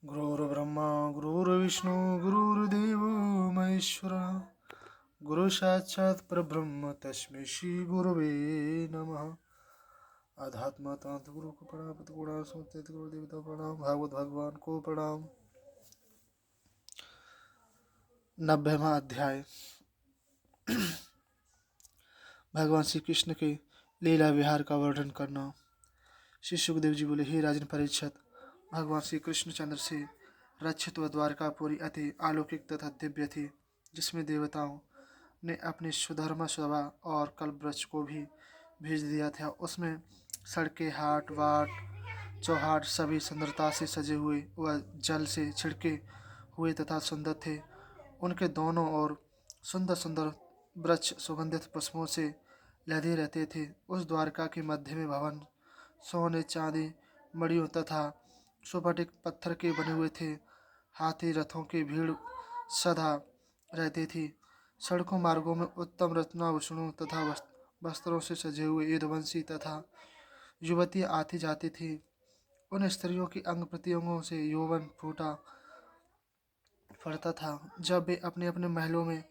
गुरुर्ब्रह्मा गुरुर्विष्णु गुरुर्देव महेश्वर गुरु साक्षात् परब्रह्म तस्मै श्री गुरुवे नमः। आध्यात्म तांत गुरु को प्रणाम, पति गुणा समुचित गुरु देवता प्रणाम, भागवत भगवान को प्रणाम। 90वां अध्याय। भगवान श्री कृष्ण के लीला विहार का वर्णन करना। श्री सुखदेव जी बोले, हे राजन परीक्षित, भगवान श्री कृष्णचंद्र से रक्षित व द्वारकापुरी अति अलौकिक तथा दिव्य थी, जिसमें देवताओं ने अपने सुधर्मा सभा और कल्पवृक्ष को भी भेज दिया था। उसमें सड़कें, हाट वाट चौहाट सभी सुंदरता से सजे हुए व जल से छिड़के हुए तथा सुंदर थे। उनके दोनों ओर सुंदर सुंदर वृक्ष सुगंधित पुष्पों से लदे रहते थे। उस द्वारका के मध्य में भवन सोने चांदी मड़ियों तथा सुफटिक पत्थर के बने हुए थे। हाथी रथों की भीड़ सदा रहती थी। सड़कों मार्गों में उत्तम रत्नाभूषणों तथा वस्त्रों से सजे हुए यदुवंशी तथा युवतियाँ आती जाती थी। उन स्त्रियों की अंग प्रत्यंगों से यौवन फूटा पड़ता था। जब वे अपने अपने महलों में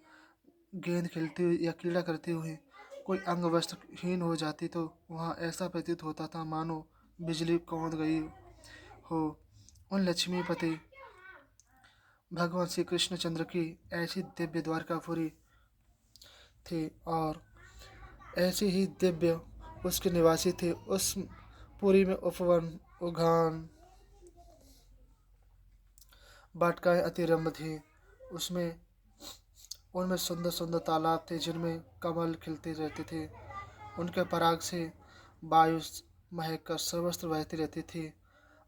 गेंद खेलती हुई या क्रीड़ा करती हुई कोई अंग वस्त्रहीन हो जाती तो वहाँ ऐसा प्रतीत होता था मानो बिजली कौंध गई हो। उन लक्ष्मीपति भगवान श्री कृष्णचंद्र की ऐसी दिव्य द्वारकापुरी थी और ऐसे ही दिव्य उसके निवासी थे। उस पुरी में उपवन, उद्यान, वाटिकाएं अति रम्य थी। उनमें सुंदर सुंदर तालाब थे, जिनमें कमल खिलते रहते थे। उनके पराग से वायु महक कर सर्वत्र बहती रहती थी।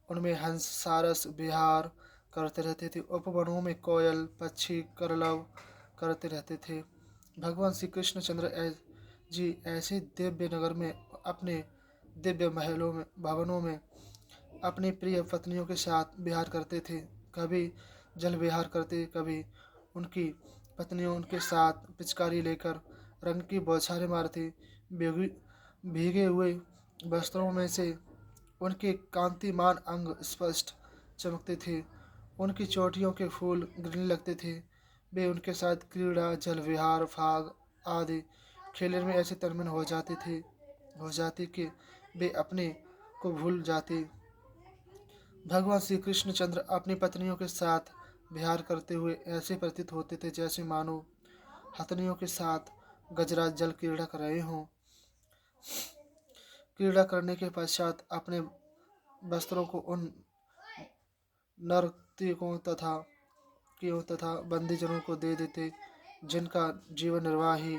उनमें हंस सारस विहार करते रहते थे। उपवनों में कोयल पक्षी कलरव करते रहते थे। भगवान श्री कृष्णचंद्र जी ऐसे दिव्य नगर में अपने दिव्य महलों में भवनों में अपनी प्रिय पत्नियों के साथ विहार करते थे। कभी जल विहार करते, कभी उनकी पत्नियों उनके साथ पिचकारी लेकर रंग की बौछारें मारती। भीगे हुए वस्त्रों में से उनके कांतिमान अंग स्पष्ट चमकते थे। उनकी चोटियों के फूल गिरने लगते थे। वे उनके साथ क्रीड़ा, जल विहार, फाग आदि खेलने में ऐसे तन्मय हो जाती कि वे अपने को भूल जाती। भगवान श्री कृष्णचंद्र अपनी पत्नियों के साथ विहार करते हुए ऐसे प्रतीत होते थे जैसे मानो हथनियों के साथ गजराज जल क्रीड़ा कर रहे हों। क्रीड़ा करने के पश्चात अपने वस्त्रों को उन नर्तकियों तथा बंदीजनों को दे देते जिनका जीवन निर्वाह ही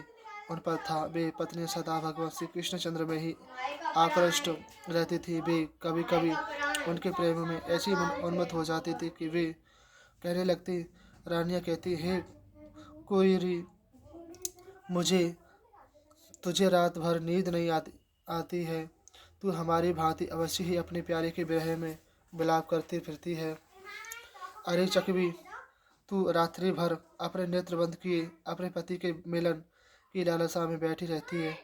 उन पर था। वे पत्नी सदा भगवान श्री कृष्णचंद्र में ही आकृष्ट रहती थी। वे कभी कभी उनके प्रेम में ऐसी उन्मत्त हो जाती थी कि वे कहने लगती, रानियां कहती, हे कोयरी, मुझे तुझे रात भर नींद नहीं आती है। तू हमारी भांति अवश्य ही अपने प्यारे के विरह में विलाप करती फिरती है। अरे चकवी, तू रात्रि भर अपने नेत्र बंद किए अपने पति के मिलन की लालसा में बैठी रहती है।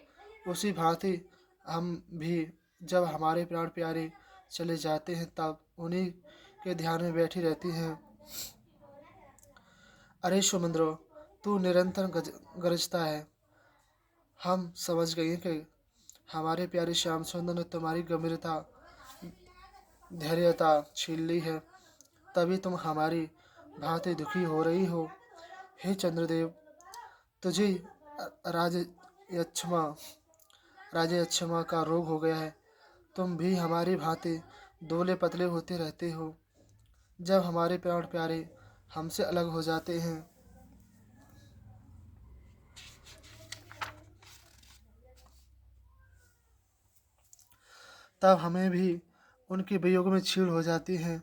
उसी भांति हम भी जब हमारे प्राण प्यारे चले जाते हैं तब उन्हीं के ध्यान में बैठी रहती हैं। अरे सुमंद्रो, तू निरंतर गरजता है। हम समझ गए कि हमारे प्यारे श्याम सुंदर ने तुम्हारी गंभीरता धैर्यता छीन ली है, तभी तुम हमारी भांति दुखी हो रही हो। हे चंद्रदेव, तुझे राजयक्षमा राजयक्षमा का रोग हो गया है। तुम भी हमारी भांति दुबले पतले होते रहते हो। जब हमारे प्राण प्यारे हमसे अलग हो जाते हैं तब हमें भी उनके वियोग में छीड़ हो जाती है।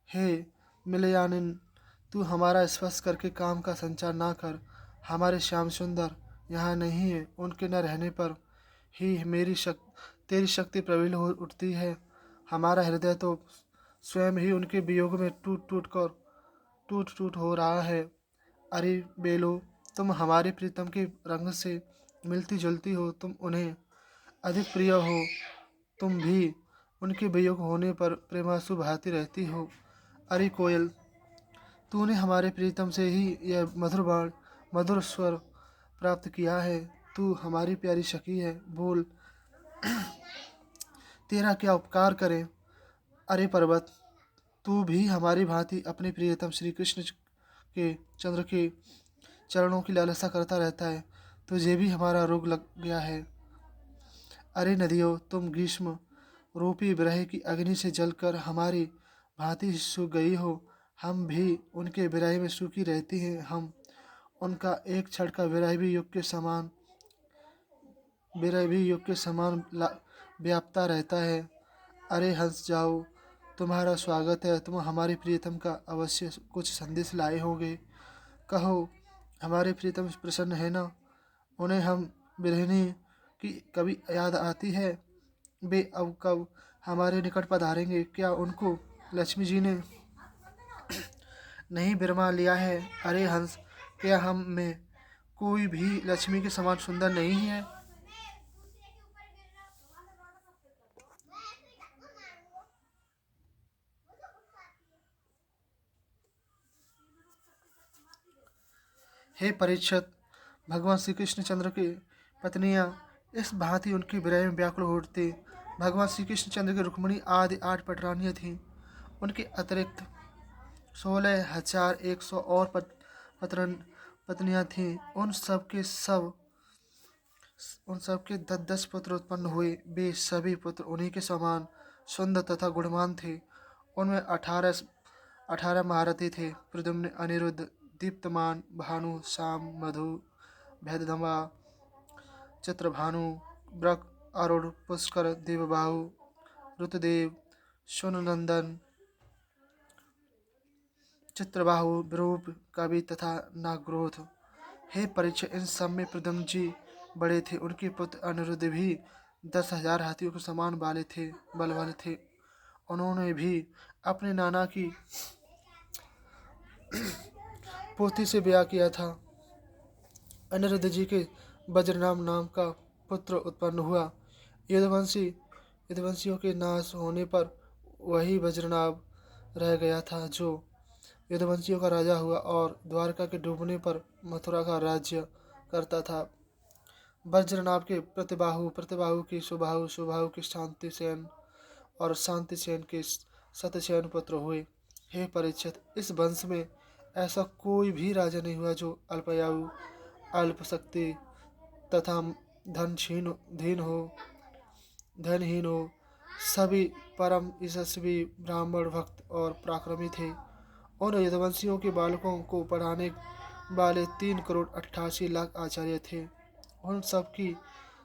हे मिलयानिन, तू हमारा स्पर्श करके काम का संचार ना कर। हमारे श्याम सुंदर यहाँ नहीं है। उनके न रहने पर ही तेरी शक्ति प्रबल हो उठती है। हमारा हृदय तो स्वयं ही उनके वियोग में टूट टूट हो रहा है। अरे बेलो, तुम हमारे प्रीतम के रंग से मिलती जुलती हो। तुम उन्हें अधिक प्रिय हो। तुम भी उनके वियोग होने पर प्रेमासु बहाती रहती हो। अरे कोयल, तूने हमारे प्रीतम से ही यह मधुर स्वर प्राप्त किया है। तू हमारी प्यारी सखी है, बोल तेरा क्या उपकार करें। अरे पर्वत, तू भी हमारी भांति अपने प्रियतम श्री कृष्ण के चंद्र के चरणों की लालसा करता रहता है। तुझे भी हमारा रोग लग गया है। अरे नदियों, तुम ग्रीष्म रूपी विरह की अग्नि से जलकर हमारी भांति सूख गई हो। हम भी उनके विरह में सूखी रहती हैं। हम उनका एक क्षण का विरह भी युग के समान व्यापता रहता है। अरे हंस जाओ, तुम्हारा स्वागत है। तुम हमारे प्रियतम का अवश्य कुछ संदेश लाए होंगे। कहो, हमारे प्रीतम प्रसन्न है ना? उन्हें हम बिरहनी की कभी याद आती है? वे अब कब हमारे निकट पधारेंगे? क्या उनको लक्ष्मी जी ने नहीं बिरमा लिया है? अरे हंस, क्या हम में कोई भी लक्ष्मी के समान सुंदर नहीं है? हे परीक्षित, भगवान श्री कृष्ण चंद्र की पत्नियां इस भांति उनके विरह में व्याकुल होती। भगवान श्री कृष्ण चंद्र की रुक्मिणी आदि 8 पटरानियां थीं। उनके अतिरिक्त 16,100 और पत्रन पत्नियां थीं। उन सब के 10-10 पुत्र उत्पन्न हुए। वे सभी पुत्र उन्हीं के समान सुंदर तथा गुणवान थे। उनमें 18 महारथी थे। प्रद्युम्न, अनिरुद्ध, दीप्तमान, भानु, शाम, मधु, भेदधमा, चित्रभानु, ब्रक, अरुण, पुष्कर, देवबाहु, ऋतुदेव, सुनंदन, चित्रबाहु, विरूप, कवि तथा नागरोध। हे परीक्षित, इन सब में प्रद्युम्न जी बड़े थे। उनके पुत्र अनिरुद्ध भी 10,000 हाथियों के समान बल वाले थे। उन्होंने भी अपने नाना की पोती से ब्याह किया था। अनिरुद्ध जी के वज्रनाभ नाम का पुत्र उत्पन्न हुआ। यदुवंशियों के नाश होने पर वही वज्रनाभ रह गया था, जो यदुवंशियों का राजा हुआ और द्वारका के डूबने पर मथुरा का राज्य करता था। वज्रनाभ के प्रतिबाहु, प्रतिबाहु की सुबाहु, सुबाहु के शांतिसेन और शांतिसेन के सत्यसेन पुत्र हुए। हे परीक्षित, इस वंश में ऐसा कोई भी राजा नहीं हुआ जो अल्पयायु, अल्पशक्ति तथा धनहीन हो। सभी परम यशस्वी, ब्राह्मण, भक्त और पराक्रमी थे। उन यदुवंशियों के बालकों को पढ़ाने वाले 3,88,00,000 आचार्य थे। उन सब की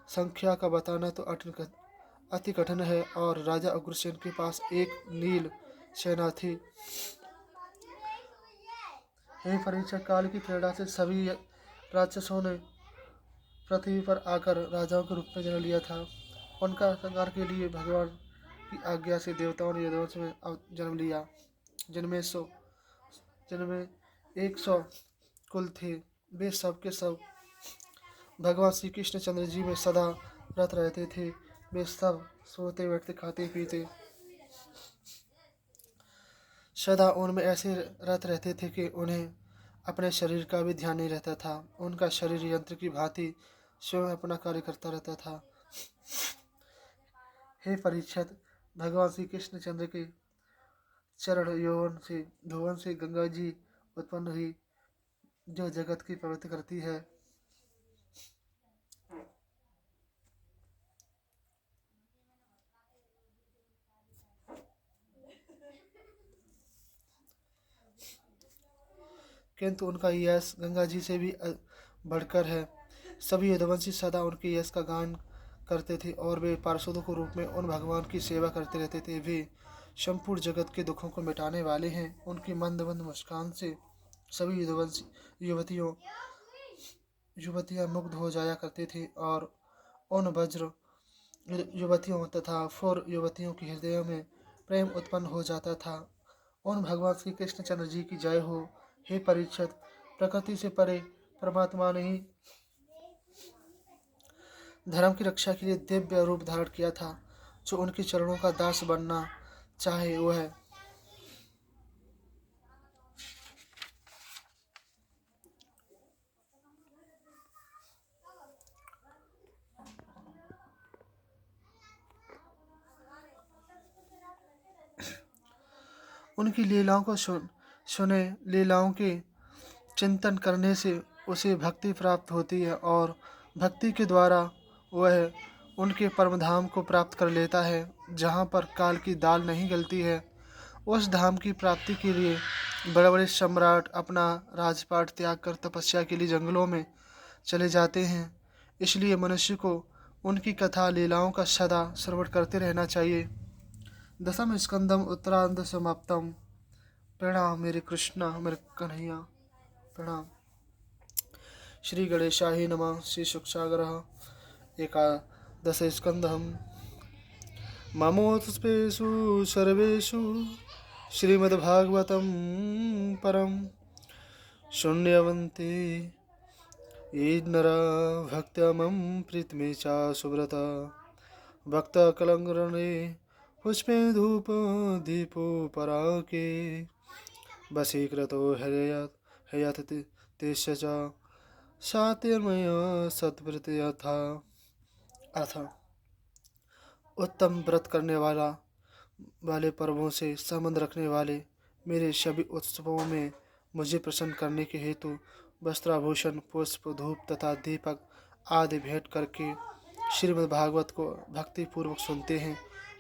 संख्या का बताना तो अति कठिन है। और राजा उग्रसेन के पास एक नील सेना थी। हे परीक्षा, काल की प्रेरणा से सभी राक्षसों ने पृथ्वी पर आकर राजाओं के रूप में जन्म लिया था। उनका संहार के लिए भगवान की आज्ञा से देवताओं ने यदुवंश में जन्म लिया, जिनमें 100 कुल थे। वे सब के सब भगवान श्री कृष्ण चंद्र जी में सदा रत रहते थे। वे सब सोते बैठते खाते पीते सदा उनमें ऐसे रत रहते थे कि उन्हें अपने शरीर का भी ध्यान नहीं रहता था। उनका शरीर यंत्र की भांति स्वयं अपना कार्य करता रहता था। हे परीक्षित, भगवान श्री कृष्ण चंद्र के चरण धुवन से गंगा जी उत्पन्न हुई, जो जगत की पवित्र करती है। किंतु उनका यश गंगा जी से भी बढ़कर है। सभी यदुवंशी सदा उनके यश का गान करते थे और वे पार्षदों के रूप में उन भगवान की सेवा करते रहते थे। वे संपूर्ण जगत के दुखों को मिटाने वाले हैं। उनकी मंद मंद मुस्कान से सभी यदुवंशी युवतियां मुग्ध हो जाया करते थे और उन वज्र युवतियों तथा फुर युवतियों के हृदयों में प्रेम उत्पन्न हो जाता था। उन भगवान श्री कृष्ण चंद्र जी की जय हो। हे परीक्षित, प्रकृति से परे परमात्मा ने ही धर्म की रक्षा के लिए दिव्य रूप धारण किया था। जो उनके चरणों का दास बनना चाहे वह उनकी लीलाओं को सुने। लीलाओं के चिंतन करने से उसे भक्ति प्राप्त होती है और भक्ति के द्वारा वह उनके परम धाम को प्राप्त कर लेता है, जहाँ पर काल की दाल नहीं गलती है। उस धाम की प्राप्ति के लिए बड़े बड़े सम्राट अपना राजपाट त्याग कर तपस्या के लिए जंगलों में चले जाते हैं। इसलिए मनुष्य को उनकी कथा लीलाओं का सदा श्रवण करते रहना चाहिए। दशम स्कंदम उत्तरार्ध समाप्तम। प्रणाम मेरे कृष्णा, मेरे कन्हैया, प्रणाम। श्री गणेशाय नमः। श्री शुकसागरः। एकादश स्कंदम्। ममोत्स्पेषु सर्वेषु श्रीमद्भागवतं परं शून्यवन्ते ये नरा भक्त्या मम प्रीतमे च सुव्रता भक्तकलङ्करणे पुष्पे धूप दीपो पराके वशीकृतो हयत तेस्य च सातिर्मय सत्प्रत्यथा। अर्थ: उत्तम व्रत करने वाले पर्वों से संबंध रखने वाले मेरे सभी उत्सवों में मुझे प्रसन्न करने के हेतु वस्त्राभूषण, पुष्प, धूप तथा दीपक आदि भेंट करके श्रीमद् भागवत को भक्ति पूर्वक सुनते हैं।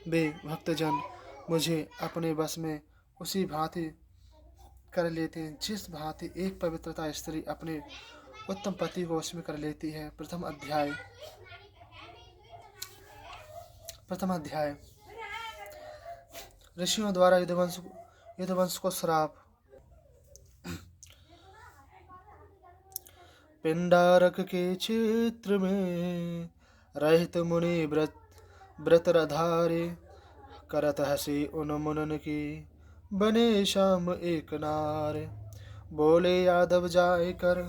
वे भक्तजन मुझे अपने वश में उसी भांति कर लेते हैं जिस भांति एक पवित्रता स्त्री अपने उत्तम पति को वश में कर लेती है। प्रथम अध्याय ऋषियों द्वारा यदुवंश को श्राप। पिंडारक के क्षेत्र में रहित मुनि व्रत रधारे करत हसी उन मुनन की बने शाम एक नार। बोले यादव जाय कर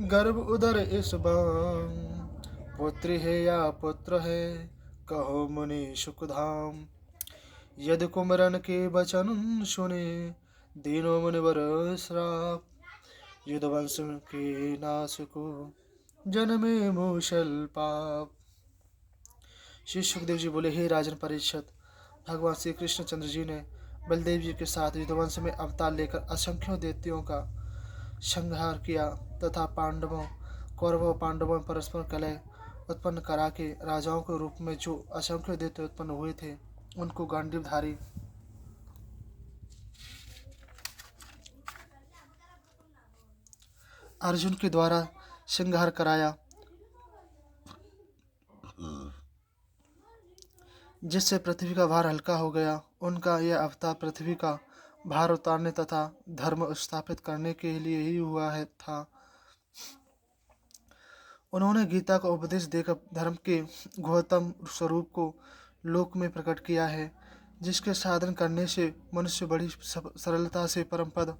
गर्भ उदर इस बाम पुत्री है या पुत्र है कहो मुनि सुखधाम। यदि कुमरन के वचन सुने दीनो मुनिवर श्राप यदुवंश के नाश को जन्मे मूषल पाप। श्री सुखदेव जी बोले, हे राजन परीक्षित, भगवान श्री कृष्णचंद्र जी ने बलदेव जी के साथ यदुवंश में अवतार लेकर असंख्यों दैत्यों का संहार किया तथा कौरवों पांडवों परस्पर कलह उत्पन्न करा के राजाओं के रूप में जो असंख्य दैत्य उत्पन्न हुए थे उनको गांडीवधारी अर्जुन के द्वारा संहार कराया, जिससे पृथ्वी का भार हल्का हो गया। उनका यह अवतार पृथ्वी का भार उतारने तथा धर्म स्थापित करने के लिए ही हुआ था। उन्होंने गीता का उपदेश देकर धर्म के घोरतम स्वरूप को लोक में प्रकट किया है, जिसके साधन करने से मनुष्य बड़ी सरलता से परम पद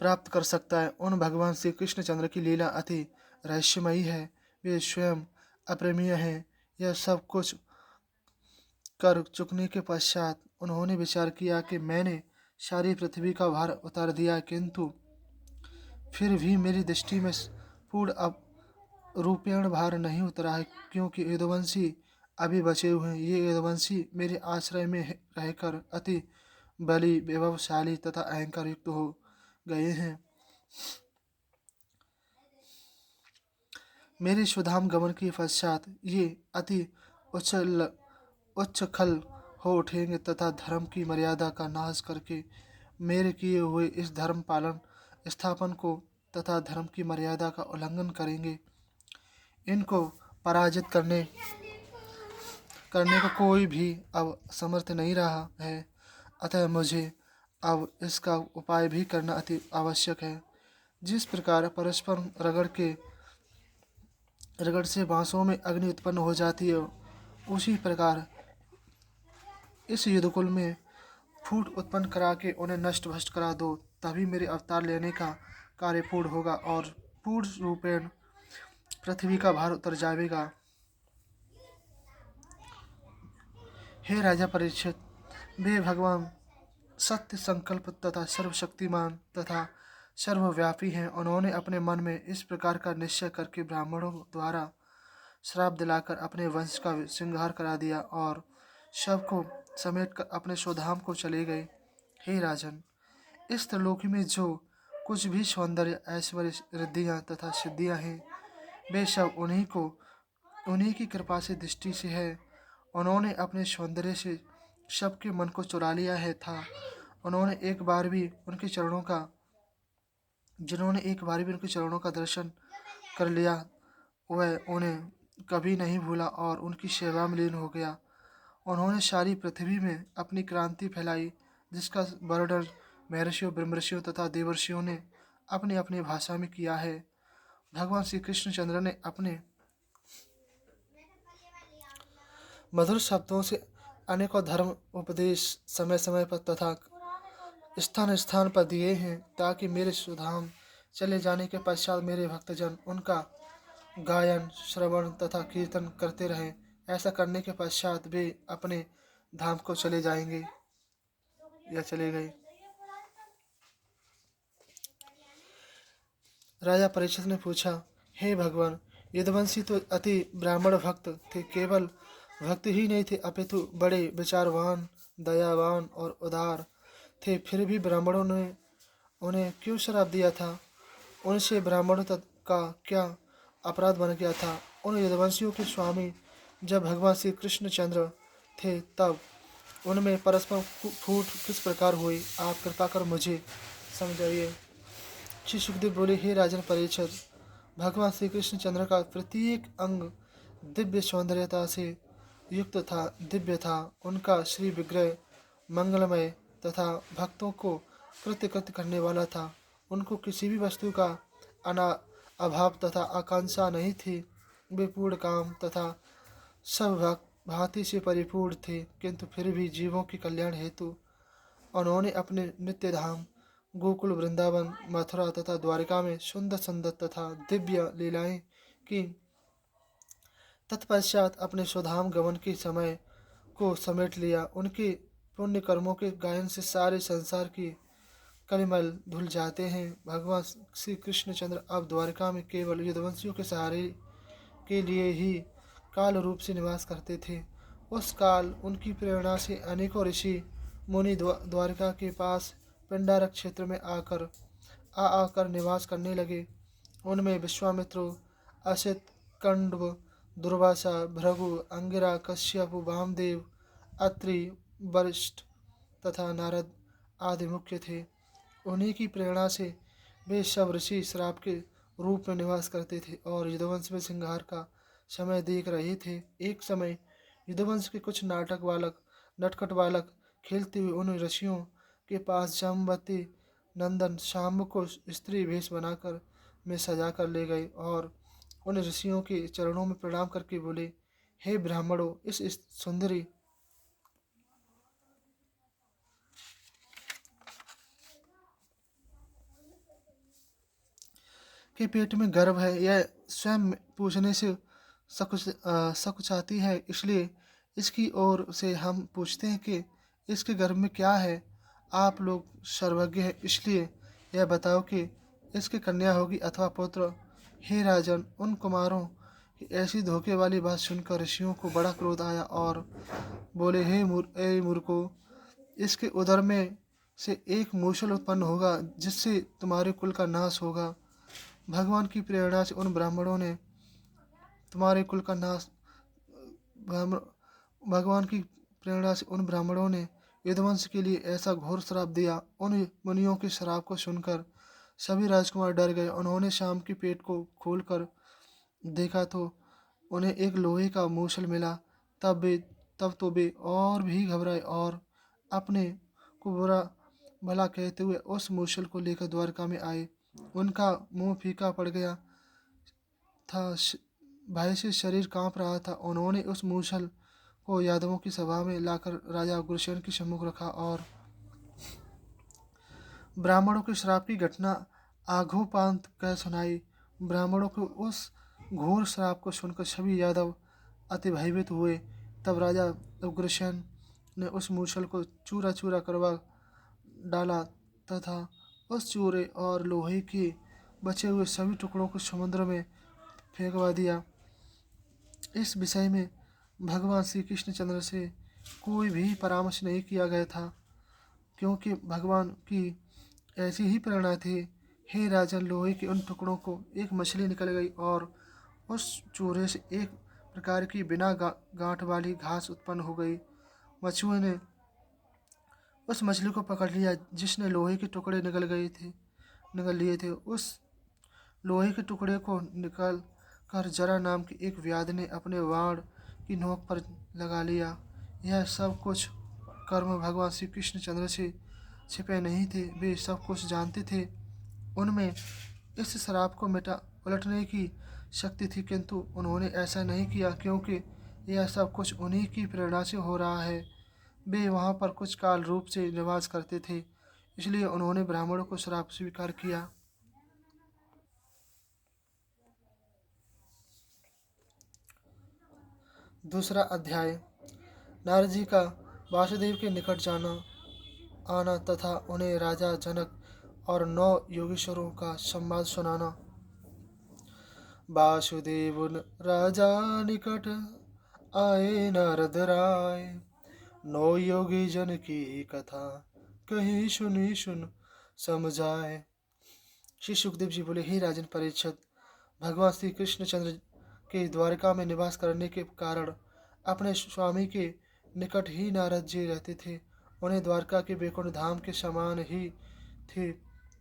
प्राप्त कर सकता है। उन भगवान श्री कृष्णचंद्र की लीला अति रहस्यमयी है। वे स्वयं अप्रमेय हैं। यह सब कुछ कर चुकने के पश्चात उन्होंने विचार किया कि मैंने सारी पृथ्वी का भार उतार दिया, किंतु फिर भी मेरी दृष्टि में पूर्ण रूपेण भार नहीं उतरा है, क्योंकि यदुवंशी अभी बचे हुए हैं। ये यदुवंशी मेरे आश्रय में रहकर अति बली, वैभवशाली तथा अहंकार युक्त हो गए हैं। मेरे स्वधाम गमन के पश्चात ये अति उच्छृंखल हो उठेंगे तथा धर्म की मर्यादा का नाश करके मेरे किए हुए इस धर्म पालन स्थापन को तथा धर्म की मर्यादा का उल्लंघन करेंगे। इनको पराजित करने का कोई भी अब समर्थ नहीं रहा है, अतः मुझे अब इसका उपाय भी करना अति आवश्यक है। जिस प्रकार परस्पर रगड़ से बांसों में अग्नि उत्पन्न हो जाती है, उसी प्रकार इस युद्धकुल में फूट उत्पन्न करा के उन्हें नष्ट भ्रष्ट करा दो, तभी मेरे अवतार लेने का कार्य पूर्ण होगा और पूर्ण रूपेण पृथ्वी का भार उतर जाएगा। हे राजा परीक्षित, वे भगवान सत्य संकल्प तथा सर्वशक्तिमान तथा सर्वव्यापी हैं। उन्होंने अपने मन में इस प्रकार का निश्चय करके ब्राह्मणों द्वारा श्राप दिलाकर अपने वंश का संहार करा दिया और सबको समेट कर अपने स्वधाम को चले गए। हे राजन, इस त्रिलोकी में जो कुछ भी सौंदर्य, ऐश्वर्य, रिद्धियाँ तथा सिद्धियाँ हैं, वे सब उन्हीं की कृपा से दृष्टि से है। उन्होंने अपने सौंदर्य से सबके मन को चुरा लिया है था। उन्होंने एक बार भी उनके चरणों का जिन्होंने एक बार भी उनके चरणों का दर्शन कर लिया, वह उन्हें कभी नहीं भूला और उनकी सेवा में लीन हो गया। उन्होंने सारी पृथ्वी में अपनी क्रांति फैलाई, जिसका वर्णन महर्षियों, ब्रह्मर्षियों तथा देवर्षियों ने अपनी अपनी भाषा में किया है। भगवान श्री कृष्णचंद्र ने अपने मधुर शब्दों से अनेकों धर्म उपदेश समय समय पर तथा स्थान स्थान पर दिए हैं, ताकि मेरे सुधाम चले जाने के पश्चात मेरे भक्तजन उनका गायन, श्रवण तथा कीर्तन करते रहें। ऐसा करने के पश्चात वे अपने धाम को चले जाएंगे या चले गए। राजा परीक्षित ने पूछा, हे भगवान, यदुवंशी तो अति ब्राह्मण भक्त थे। केवल भक्त ही नहीं थे, अपितु बड़े विचारवान, दयावान और उदार थे। फिर भी ब्राह्मणों ने उन्हें क्यों श्राप दिया था? उनसे ब्राह्मणों का क्या अपराध बन गया था? उन यदुवंशियों के स्वामी जब भगवान श्री कृष्णचंद्र थे, तब उनमें परस्पर फूट किस प्रकार हुई? आप कृपा कर मुझे समझाइए। श्री सुखदेव बोले, हे राजन परीक्षित, भगवान श्री कृष्णचंद्र का प्रत्येक अंग दिव्य सौंदर्यता से युक्त था, दिव्य था। उनका श्री विग्रह मंगलमय तथा भक्तों को कृत्य कृत्य करने वाला था। उनको किसी भी वस्तु का अभाव तथा आकांक्षा नहीं थी। वे पूर्ण काम तथा सब भांति से परिपूर्ण थे, किंतु फिर भी जीवों के कल्याण हेतु उन्होंने अपने नित्य धाम गोकुल, वृंदावन, मथुरा तथा द्वारिका में सुंदर सुंदर तथा दिव्य लीलाएं की। तत्पश्चात अपने स्वधाम गमन के समय को समेट लिया। उनके पुण्य कर्मों के गायन से सारे संसार की कलिमल धुल जाते हैं। भगवान श्री कृष्णचंद्र अब द्वारिका में केवल यदुवंशियों के सहारे के लिए ही काल रूप से निवास करते थे। उस काल उनकी प्रेरणा से अनेकों ऋषि मुनि द्वारिका के पास पिंडारक क्षेत्र में आकर निवास करने लगे। उनमें विश्वामित्र, असित, कंडव, दुर्वासा, भृगु, अंगिरा, कश्यप, वामदेव, अत्रि, वरिष्ठ तथा नारद आदि मुख्य थे। उन्हीं की प्रेरणा से वे सब ऋषि श्राप के रूप में निवास करते थे और यदुवंश में सिंगार का समय देख रहे थे। एक समय यदुवंश के कुछ नटखट बालक खेलते हुए उन ऋषियों के पास जामवती नंदन शाम को स्त्री वेश बनाकर में सजा कर ले गए और उन ऋषियों के चरणों में प्रणाम करके बोले, हे ब्राह्मणों, इस सुंदरी के पेट में गर्भ है। यह स्वयं पूछने से सकुचाती है, इसलिए इसकी ओर से हम पूछते हैं कि इसके गर्भ में क्या है। आप लोग सर्वज्ञ हैं, इसलिए यह बताओ कि इसकी कन्या होगी अथवा पुत्र। हे राजन, उन कुमारों की ऐसी धोखे वाली बात सुनकर ऋषियों को बड़ा क्रोध आया और बोले, हे मूर्खो, इसके उदर में से एक मूषल उत्पन्न होगा, जिससे तुम्हारे कुल का नाश होगा। भगवान की प्रेरणा से उन ब्राह्मणों ने तुम्हारे कुल का नाश भगवान की प्रेरणा से उन ब्राह्मणों ने यदुवंश के लिए ऐसा घोर श्राप दिया। उन मुनियों के श्राप को सुनकर सभी राजकुमार डर गए। उन्होंने शाम के पेट को खोलकर देखा तो उन्हें एक लोहे का मूसल मिला। तब तो वे और भी घबराए और अपने को बुरा भला कहते हुए उस मूसल को लेकर द्वारका में आए। उनका मुंह फीका पड़ गया था, भय से शरीर कांप रहा था। उन्होंने उस मूसल को यादवों की सभा में लाकर राजा उग्रसेन के सम्मुख रखा और ब्राह्मणों के श्राप की घटना आघोपांत कह सुनाई। ब्राह्मणों को उस घोर श्राप को सुनकर सभी यादव अति भयभीत हुए। तब राजा उग्रसेन ने उस मूसल को चूरा चूरा करवा डाला तथा उस चूरे और लोहे के बचे हुए सभी टुकड़ों को समुद्र में फेंकवा दिया। इस विषय में भगवान श्री कृष्णचंद्र से कोई भी परामर्श नहीं किया गया था, क्योंकि भगवान की ऐसी ही प्रेरणा थी। हे राजन, लोहे के उन टुकड़ों को एक मछली निकल गई और उस चूरे से एक प्रकार की बिना गांठ वाली घास उत्पन्न हो गई। मछुए ने उस मछली को पकड़ लिया जिसने लोहे के टुकड़े निकल लिए थे। उस लोहे के टुकड़े को निकाल कर जरा नाम के एक व्याध ने अपने वाण की नोक पर लगा लिया। यह सब कुछ कर्म भगवान श्री कृष्ण चंद्र से छिपे नहीं थे, वे सब कुछ जानते थे। उनमें इस शराब को उलटने की शक्ति थी, किंतु उन्होंने ऐसा नहीं किया क्योंकि यह सब कुछ उन्हीं की प्रेरणा से हो रहा है। वे वहाँ पर कुछ काल रूप से निवास करते थे, इसलिए उन्होंने ब्राह्मणों को श्राप स्वीकार किया। दूसरा अध्याय, नारद जी का वासुदेव के निकट जाना आना तथा उन्हें राजा जनक और 9 योगेश्वरों का संवाद सुनाना। वासुदेव राजा निकट आए नारद राय, 9 योगी जन की कथा कहीं सुनी सुन समझाए। श्री सुखदेव जी बोले, हे राजन परीक्षित, भगवान श्री कृष्णचंद्र के द्वारका में निवास करने के कारण अपने स्वामी के निकट ही नारद जी रहते थे। उन्हें द्वारका के वैकुंठ धाम के समान थे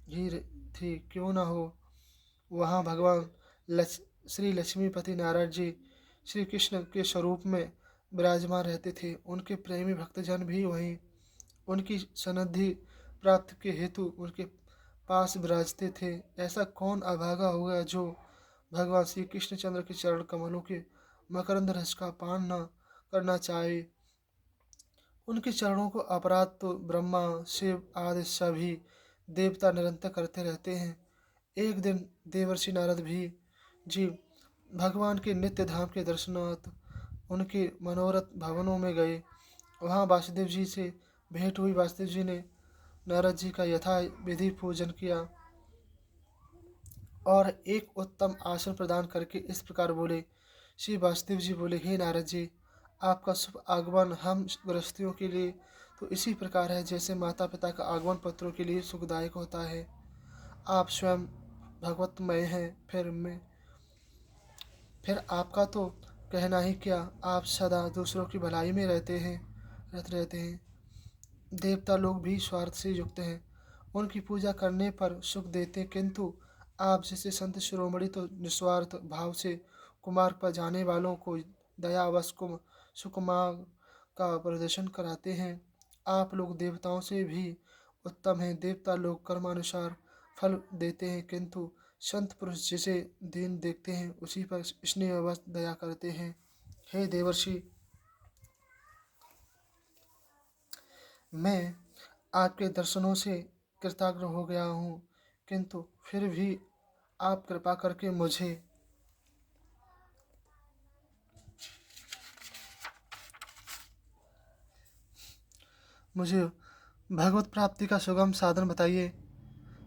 ही थी क्यों न हो। वहाँ भगवान श्री लक्ष्मीपति नारायण जी श्री कृष्ण के स्वरूप में विराजमान रहते थे। उनके प्रेमी भक्तजन भी वहीं उनकी सन्निधि प्राप्त के हेतु उनके पास विराजते थे। ऐसा कौन अभागा होगा जो भगवान श्री कृष्णचंद्र के चरण कमलों के मकरंद रस का पान न करना चाहे। उनके चरणों को अपराध तो ब्रह्मा शिव आदि सभी देवता निरंतर करते रहते हैं। एक दिन देवर्षि नारद भी जी भगवान के नित्य धाम के दर्शनार्थ उनके मनोरथ भवनों में गए। वहाँ वासुदेव जी से भेंट हुई। वासुदेव जी ने नारद जी का यथा विधि पूजन किया और एक उत्तम आसन प्रदान करके इस प्रकार बोले। श्री वासुदेव जी बोले, हे नारद जी, आपका शुभ आगमन हम गृहस्थियों के लिए तो इसी प्रकार है जैसे माता पिता का आगमन पुत्रों के लिए सुखदायक होता है। आप स्वयं भगवतमय हैं, फिर आपका तो कहना ही क्या। आप सदा दूसरों की भलाई में रहते हैं। देवता लोग भी स्वार्थ से युक्त हैं, उनकी पूजा करने पर सुख देते, किंतु आप जैसे संत शिरोमणि तो निस्वार्थ भाव से कुमार्ग पर जाने वालों को दयावश सुकुमार का प्रदर्शन कराते हैं। आप लोग देवताओं से भी उत्तम हैं। देवता लोग कर्मानुसार फल देते हैं, किंतु संत पुरुष जिसे दीन देखते हैं उसी पर स्नेहवश दया करते हैं। हे देवर्षि, मैं आपके दर्शनों से कृताग्र हो गया हूँ, किंतु फिर भी आप कृपा करके मुझे भगवत प्राप्ति का सुगम साधन बताइए।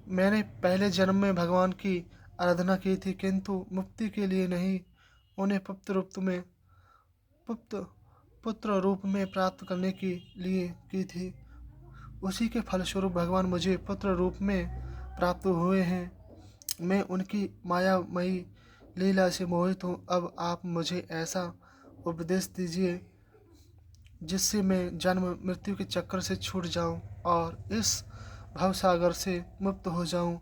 मैंने पहले जन्म में भगवान की आराधना की थी, किंतु मुक्ति के लिए नहीं, उन्हें पुत्र पुत्र रूप में प्राप्त करने के लिए की थी। उसी के फलस्वरूप भगवान मुझे पुत्र रूप में प्राप्त हुए हैं। मैं उनकी मायामयी लीला से मोहित हूँ। अब आप मुझे ऐसा उपदेश दीजिए जिससे मैं जन्म मृत्यु के चक्कर से छूट जाऊं और इस भवसागर से मुक्त हो जाऊं।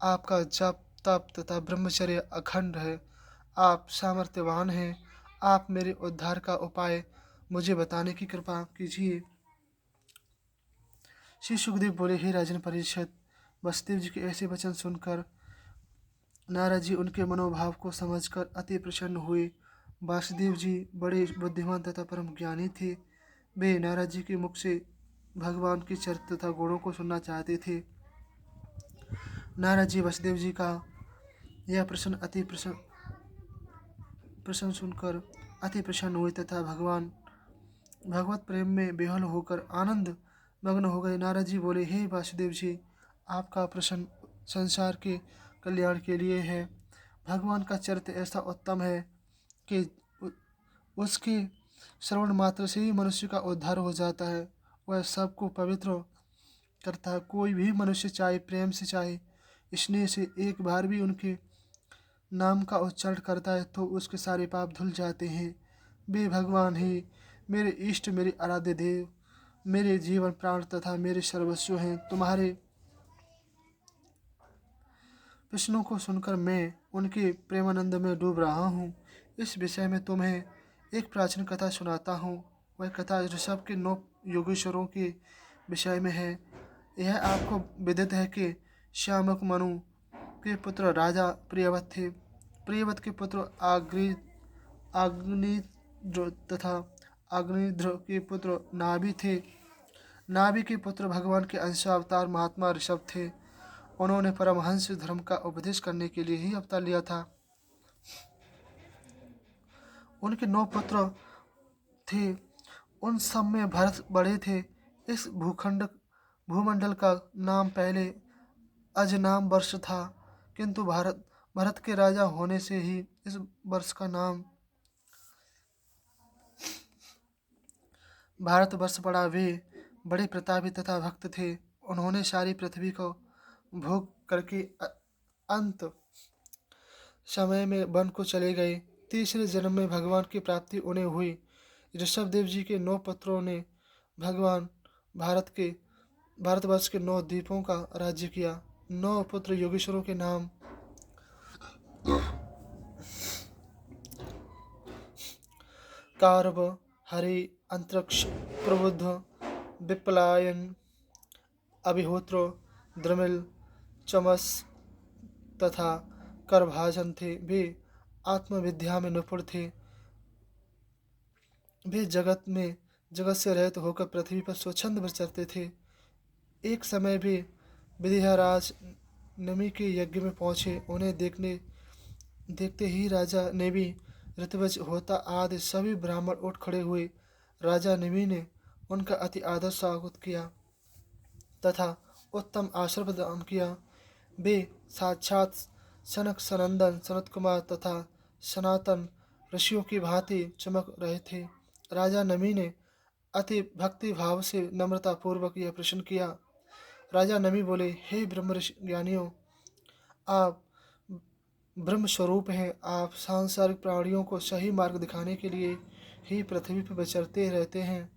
आपका जप तप तथा ब्रह्मचर्य अखंड है। आप सामर्थ्यवान हैं। आप मेरे उद्धार का उपाय मुझे बताने की कृपा कीजिए। श्री सुखदेव बोले, हे राजन परीक्षित, वसुदेव जी के ऐसे वचन सुनकर नारद जी उनके मनोभाव को समझकर अति प्रसन्न हुए। वासुदेव जी बड़े बुद्धिमान तथा परम ज्ञानी थे। वे नारद जी के मुख से भगवान के चरित्र तथा गुणों को सुनना चाहते थे। नारद जी वसुदेव जी का यह प्रश्न सुनकर अति प्रसन्न हुए तथा भगवत प्रेम में बेहल होकर आनंद मग्न हो गए। नारद जी बोले, हे वासुदेव जी, आपका प्रश्न संसार के कल्याण के लिए है। भगवान का चरित्र ऐसा उत्तम है कि उसके श्रवण मात्र से ही मनुष्य का उद्धार हो जाता है। वह सबको पवित्र करता है। कोई भी मनुष्य चाहे प्रेम से चाहे स्नेह से एक बार भी उनके नाम का उच्चारण करता है तो उसके सारे पाप धुल जाते हैं। वे भगवान ही मेरे इष्ट, मेरे आराध्य देव, मेरे जीवन प्राण तथा मेरे सर्वस्व हैं। तुम्हारे प्रश्नों को सुनकर मैं उनके प्रेमानंद में डूब रहा हूँ। इस विषय में तुम्हें एक प्राचीन कथा सुनाता हूँ। वह कथा ऋषभ के 9 योगेश्वरों के विषय में है। यह आपको विदित है कि श्यामक मनु के पुत्र राजा प्रियव्रत थे। प्रियव्रत के पुत्र अग्निध्र तथा अग्निध्र के पुत्र नाभि थे। नाभि के पुत्र भगवान के अंशावतार महात्मा ऋषभ थे। उन्होंने परमहंस धर्म का उपदेश करने के लिए ही अवतार लिया था। उनके 9 पुत्र थे। उन सब में भरत बड़े थे। इस भूमंडल का नाम पहले अजनाम वर्ष था, किंतु भरत के राजा होने से ही इस वर्ष का नाम भारत वर्ष पड़ा। वे बड़े प्रतापी तथा भक्त थे। उन्होंने सारी पृथ्वी को भोग करके अंत समय में वन को चले गए। तीसरे जन्म में भगवान की प्राप्ति उन्हें हुई। ऋषभ देव जी के 9 पुत्रों ने भगवान भारतवर्ष के 9 द्वीपों का राज्य किया। 9 पुत्र योगेश्वरों के नाम कारव, हरि, अंतरिक्ष, प्रबुद्ध, विपलायन, अभिहोत्र, द्रमिल, चमस तथा करभाजन थे। वे आत्मविद्या में निपुण थे। वे जगत से रहित होकर पृथ्वी पर स्वच्छंद विचरते थे। एक समय वे विदेहराज नमी के यज्ञ में पहुंचे। उन्हें देखते ही राजा नेमी, ऋतुवज, होता आदि सभी ब्राह्मण उठ खड़े हुए। राजा नेमी ने उनका अति आदर स्वागत किया तथा उत्तम आश्रय प्रदान किया। वे साक्षात सनक सनंदन, सनत कुमार तथा सनातन ऋषियों की भांति चमक रहे थे। राजा नमी ने अति भक्ति भाव से नम्रता पूर्वक यह प्रश्न किया। राजा नमी बोले, हे ब्रह्म ज्ञानियों, आप ब्रह्म स्वरूप हैं। आप सांसारिक प्राणियों को सही मार्ग दिखाने के लिए ही पृथ्वी पर विचरते रहते हैं।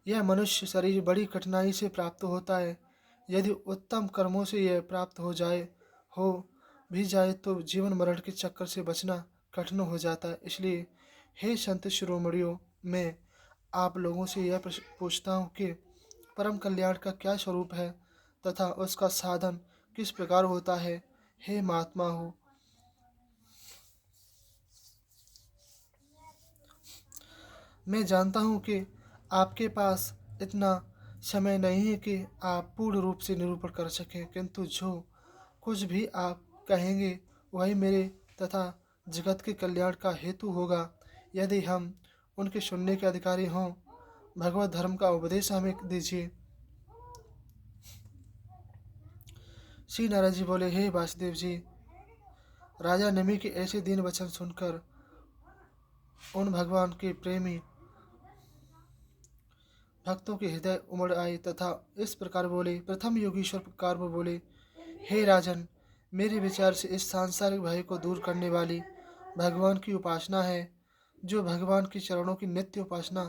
यह मनुष्य शरीर बड़ी कठिनाई से प्राप्त होता है। यदि उत्तम कर्मों से यह प्राप्त हो भी जाए तो जीवन मरण के चक्कर से बचना कठिन हो जाता है। इसलिए हे संत शिरोमणियों, मैं आप लोगों से यह पूछता हूँ कि परम कल्याण का क्या स्वरूप है तथा उसका साधन किस प्रकार होता है। हे महात्मा हो, मैं जानता हूँ कि आपके पास इतना समय नहीं है कि आप पूर्ण रूप से निरूपण कर सकें, किंतु जो कुछ भी आप कहेंगे वही मेरे तथा जगत के कल्याण का हेतु होगा। यदि हम उनके सुनने के अधिकारी हों, भगवत धर्म का उपदेश हमें दीजिए। श्री नारद जी बोले, हे वासुदेव जी, राजा नमी के ऐसे दीन वचन सुनकर उन भगवान के प्रेमी भक्तों के हृदय उमड़ आए तथा इस प्रकार बोले। प्रथम योगीश्वर प्रकार में बोले, हे राजन, मेरे विचार से इस सांसारिक भय को दूर करने वाली भगवान की उपासना है। जो भगवान के चरणों की नित्य उपासना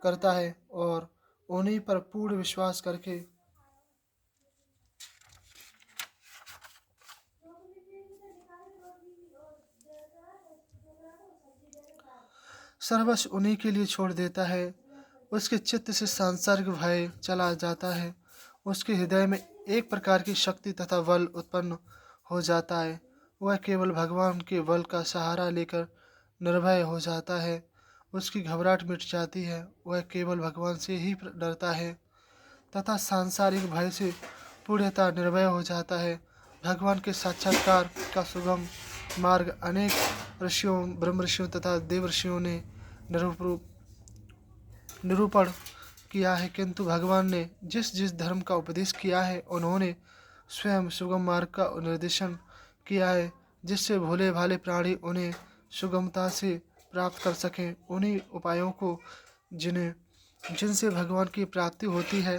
करता है और उन्हीं पर पूर्ण विश्वास करके सर्वस्व उन्हीं के लिए छोड़ देता है, उसके चित्त से सांसारिक भय चला जाता है। उसके हृदय में एक प्रकार की शक्ति तथा बल उत्पन्न हो जाता है। वह केवल भगवान के बल का सहारा लेकर निर्भय हो जाता है। उसकी घबराहट मिट जाती है। वह केवल भगवान से ही डरता है तथा सांसारिक भय से पूर्णतः निर्भय हो जाता है। भगवान के साक्षात्कार का सुगम मार्ग अनेक ऋषियों, ब्रह्म ऋषियों तथा देव ऋषियों ने निरूपण किया है, किंतु भगवान ने जिस जिस धर्म का उपदेश किया है उन्होंने स्वयं सुगम मार्ग का निर्देशन किया है, जिससे भोले भाले प्राणी उन्हें सुगमता से प्राप्त कर सकें उन्हीं उपायों को जिनसे भगवान की प्राप्ति होती है।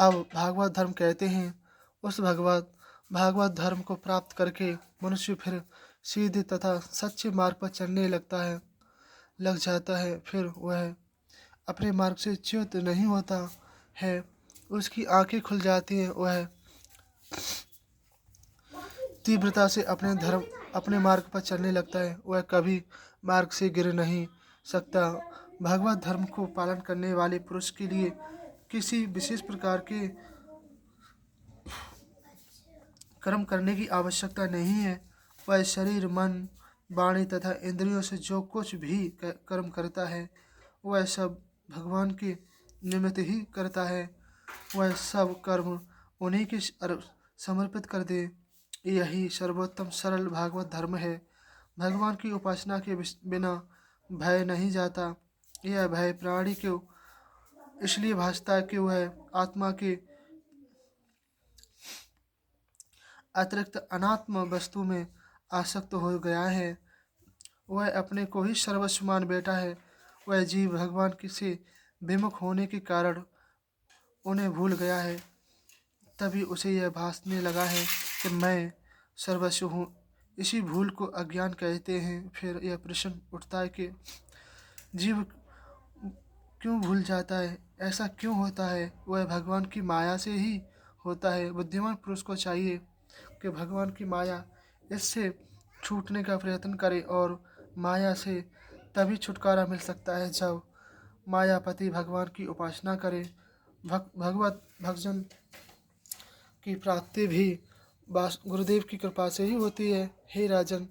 अब भागवत धर्म कहते हैं उस भागवत धर्म को प्राप्त करके मनुष्य फिर सीधे तथा सच्चे मार्ग पर चलने लग जाता है। फिर वह अपने मार्ग से च्युत नहीं होता है, उसकी आंखें खुल जाती हैं, वह तीव्रता से अपने मार्ग पर चलने लगता है, वह कभी मार्ग से गिर नहीं सकता। भगवत धर्म को पालन करने वाले पुरुष के लिए किसी विशेष प्रकार के कर्म करने की आवश्यकता नहीं है। वह शरीर, मन, वाणी तथा इंद्रियों से जो कुछ भी कर्म करता है वह सब भगवान के निमित्त ही करता है। वह सब कर्म उन्हीं के समर्पित कर दे। यही सर्वोत्तम सरल भागवत धर्म है। भगवान की उपासना के बिना भय नहीं जाता। यह भय प्राणी को इसलिए भासता है कि वह आत्मा के अतिरिक्त अनात्म वस्तु में आसक्त हो गया है। वह अपने को ही सर्वस्व मान बैठा है। वह जीव भगवान से विमुख होने के कारण उन्हें भूल गया है। तभी उसे यह भासने लगा है कि मैं सर्वस्व हूँ। इसी भूल को अज्ञान कहते हैं। फिर यह प्रश्न उठता है कि जीव क्यों भूल जाता है, ऐसा क्यों होता है? वह भगवान की माया से ही होता है। बुद्धिमान पुरुष को चाहिए कि भगवान की माया इससे छूटने का प्रयत्न करे और माया से तभी छुटकारा मिल सकता है जब मायापति भगवान की उपासना करे। भगवत भजन की प्राप्ति भी गुरुदेव की कृपा से ही होती है। हे राजन,